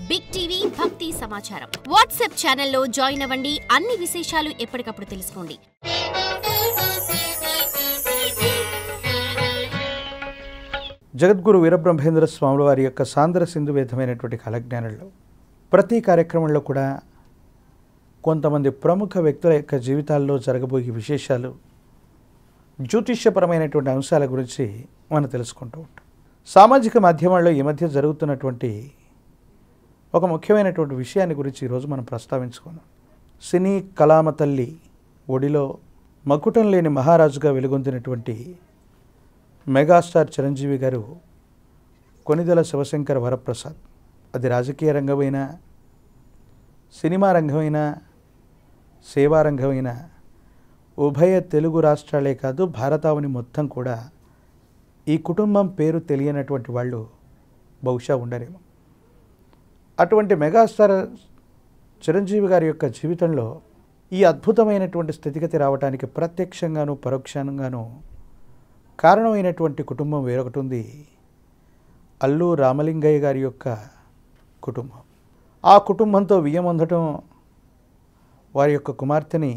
Big TV భక్తి సమాచారం WhatsApp ఛానల్లో జాయిన్ అవ్వండి. అన్ని విశేషాలు ఎప్పటికప్పుడు తెలుసుకోండి. జగద్గురు వీరబ్రహ్మేంద్ర స్వాముల వారి యొక్క సాంద్ర సింధు వేదమైనటువంటి కాలజ్ఞానంలో ప్రతి కార్యక్రమంలో కూడా కొంతమంది ప్రముఖ వ్యక్తుల యొక్క జీవితాల్లో జరగబోయే విశేషాలు, జ్యోతిష్యపరమైనటువంటి అంశాల గురించి మనం తెలుసుకుంటూ ఉంటాం. సామాజిక మాధ్యమాల్లో ఈ మధ్య జరుగుతున్నటువంటి ఒక ముఖ్యమైనటువంటి విషయాన్ని గురించి ఈరోజు మనం ప్రస్తావించుకున్నాం. సినీ కళామ తల్లి ఒడిలో మకుటం లేని మహారాజుగా వెలుగొందినటువంటి మెగాస్టార్ చిరంజీవి గారు కొనిదెల శివశంకర వరప్రసాద్, అది రాజకీయ రంగమైనా, సినిమా రంగమైనా, సేవా రంగమైనా, ఉభయ తెలుగు రాష్ట్రాలే కాదు భారతావని మొత్తం కూడా ఈ కుటుంబం పేరు తెలియనటువంటి వాళ్ళు బహుశా ఉండరేమో. అటువంటి మెగాస్టార్ చిరంజీవి గారి యొక్క జీవితంలో ఈ అద్భుతమైనటువంటి స్థితిగతి రావడానికి ప్రత్యక్షంగాను పరోక్షంగాను కారణమైనటువంటి కుటుంబం వేరొకటి ఉంది. అల్లు రామలింగయ్య గారి యొక్క కుటుంబం. ఆ కుటుంబంతో వియ్యమొందటం, వారి యొక్క కుమార్తెని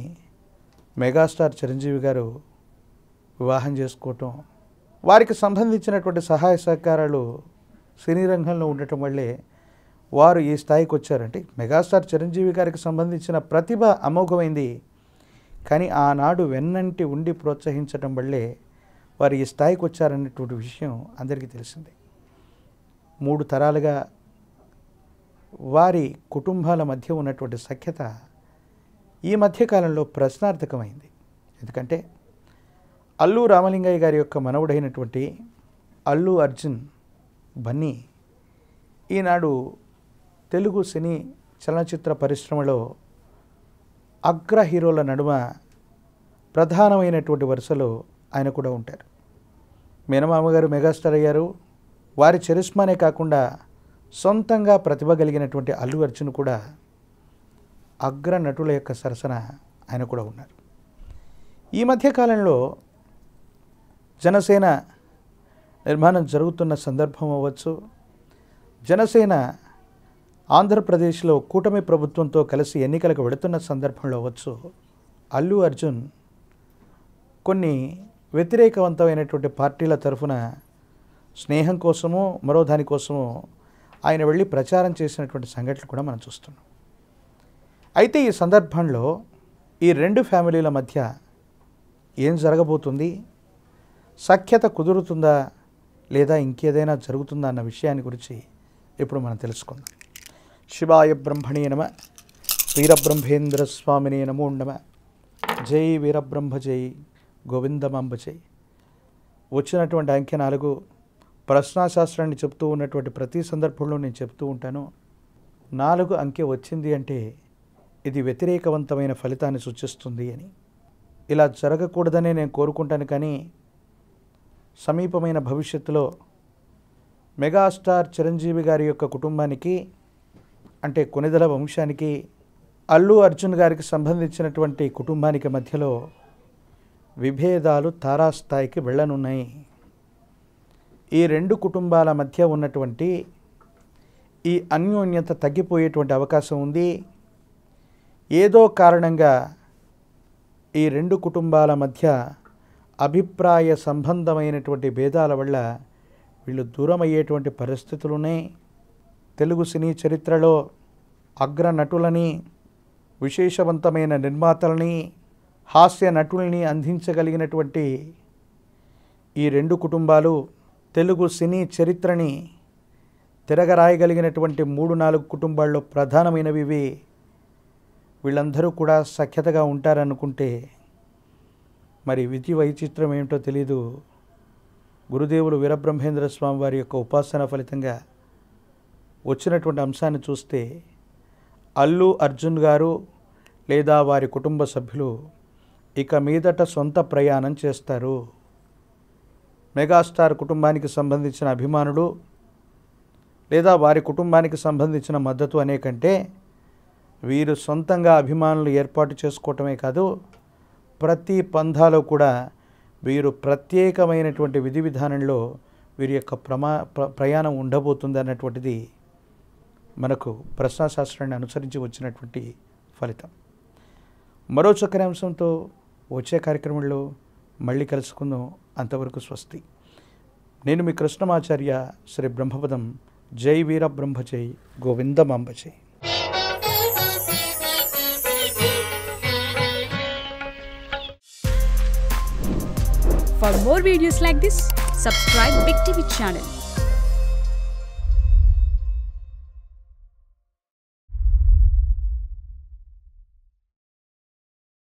మెగాస్టార్ చిరంజీవి గారు వివాహం చేసుకోవటం, వారికి సంబంధించినటువంటి సహాయ సహకారాలు సినీ రంగంలో ఉండటం వల్లే వారు ఈ స్థాయికి వచ్చారంటే మెగాస్టార్ చిరంజీవి గారికి సంబంధించిన ప్రతిభ అమోఘమైంది. కానీ ఆనాడు వెన్నంటి ఉండి ప్రోత్సహించడం వల్లే వారు ఈ స్థాయికి వచ్చారనేటువంటి విషయం అందరికీ తెలిసిందే. 3 తరాలుగా వారి కుటుంబాల మధ్య ఉన్నటువంటి సఖ్యత ఈ మధ్యకాలంలో ప్రశ్నార్థకమైంది. ఎందుకంటే అల్లు రామలింగయ్య గారి యొక్క మనవడైనటువంటి అల్లు అర్జున్ బన్నీ ఈనాడు తెలుగు సినీ చలనచిత్ర పరిశ్రమలో అగ్ర హీరోల నడుమ ప్రధానమైనటువంటి వరుసలో ఆయన కూడా ఉంటారు. మేనమామ గారు మెగాస్టార్ అయ్యారు. వారి చరిష్మానే కాకుండా సొంతంగా ప్రతిభ కలిగినటువంటి అల్లు అర్జున్ కూడా అగ్ర నటుల యొక్క సరసన ఆయన కూడా ఉన్నారు. ఈ మధ్యకాలంలో జనసేన నిర్మాణం జరుగుతున్న సందర్భం అవ్వచ్చు, జనసేన ఆంధ్రప్రదేశ్లో కూటమి ప్రభుత్వంతో కలిసి ఎన్నికలకు వెళుతున్న సందర్భంలో అవ్వచ్చు, అల్లు అర్జున్ కొన్ని వ్యతిరేకవంతమైనటువంటి పార్టీల తరఫున స్నేహం కోసమో మరో దానికోసమో ఆయన వెళ్ళి ప్రచారం చేసినటువంటి సంఘటనలు కూడా మనం చూస్తున్నాం. అయితే ఈ సందర్భంలో ఈ 2 ఫ్యామిలీల మధ్య ఏం జరగబోతుంది, సఖ్యత కుదురుతుందా లేదా ఇంకేదైనా జరుగుతుందా అన్న విషయాన్ని గురించి ఇప్పుడు మనం తెలుసుకుందాం. శివాయ బ్రహ్మణే నమ, వీరబ్రహ్మేంద్ర స్వామినే నమో నమ. జై వీరబ్రహ్మ జై, గోవిందమాంబ జై. వచ్చినటువంటి అంకె 4 ప్రశ్నాశాస్త్రాన్ని చెప్తూ ఉన్నటువంటి ప్రతి సందర్భంలో నేను చెప్తూ ఉంటాను. 4 అంకె వచ్చింది అంటే ఇది వ్యతిరేకవంతమైన ఫలితాన్ని సూచిస్తుంది అని. ఇలా జరగకూడదనే నేను కోరుకుంటాను. కానీ సమీపమైన భవిష్యత్తులో మెగాస్టార్ చిరంజీవి గారి యొక్క కుటుంబానికి, అంటే కొనిదెల వంశానికి, అల్లు అర్జున్ గారికి సంబంధించినటువంటి కుటుంబానికి మధ్యలో విభేదాలు తారాస్థాయికి వెళ్ళనున్నాయి. ఈ 2 కుటుంబాల మధ్య ఉన్నటువంటి ఈ అన్యోన్యత తగ్గిపోయేటువంటి అవకాశం ఉంది. ఏదో కారణంగా ఈ 2 కుటుంబాల మధ్య అభిప్రాయ సంబంధమైనటువంటి భేదాల వల్ల వీళ్ళు దూరం అయ్యేటువంటి పరిస్థితులు ఉన్నాయి. తెలుగు సినీ చరిత్రలో అగ్ర నటులని, విశేషవంతమైన నిర్మాతలని, హాస్య నటుల్ని అందించగలిగినటువంటి ఈ 2 కుటుంబాలు తెలుగు సినీ చరిత్రని తిరగరాయగలిగినటువంటి 3-4 కుటుంబాల్లో ప్రధానమైనవి ఇవి. వీళ్ళందరూ కూడా సఖ్యతగా ఉంటారనుకుంటే మరి విధి వైచిత్రం ఏమిటో తెలీదు. గురుదేవులు వీరబ్రహ్మేంద్ర స్వామి వారి యొక్క ఉపాసన ఫలితంగా వచ్చినటువంటి అంశాన్ని చూస్తే అల్లు అర్జున్ గారు లేదా వారి కుటుంబ సభ్యులు ఇక మీదట సొంత ప్రయాణం చేస్తారు. మెగాస్టార్ కుటుంబానికి సంబంధించిన అభిమానులు లేదా వారి కుటుంబానికి సంబంధించిన మద్దతు అనే కంటే వీరు సొంతంగా అభిమానులు ఏర్పాటు చేసుకోవటమే కాదు, ప్రతి పంథాలో కూడా వీరు ప్రత్యేకమైనటువంటి విధి విధానంలో వీరి యొక్క ప్రయాణం ఉండబోతుంది అన్నటువంటిది మనకు ప్రశ్నాశాస్త్రాన్ని అనుసరించి వచ్చినటువంటి ఫలితం. మరో చక్కని అంశంతో వచ్చే కార్యక్రమంలో మళ్ళీ కలుసుకుందాం. అంతవరకు స్వస్తి. నేను మీ కృష్ణమాచార్య. శ్రీ బ్రహ్మపదం. జై వీర బ్రహ్మజై గోవిందమాంబజై. For more videos like this, subscribe Big TV channel.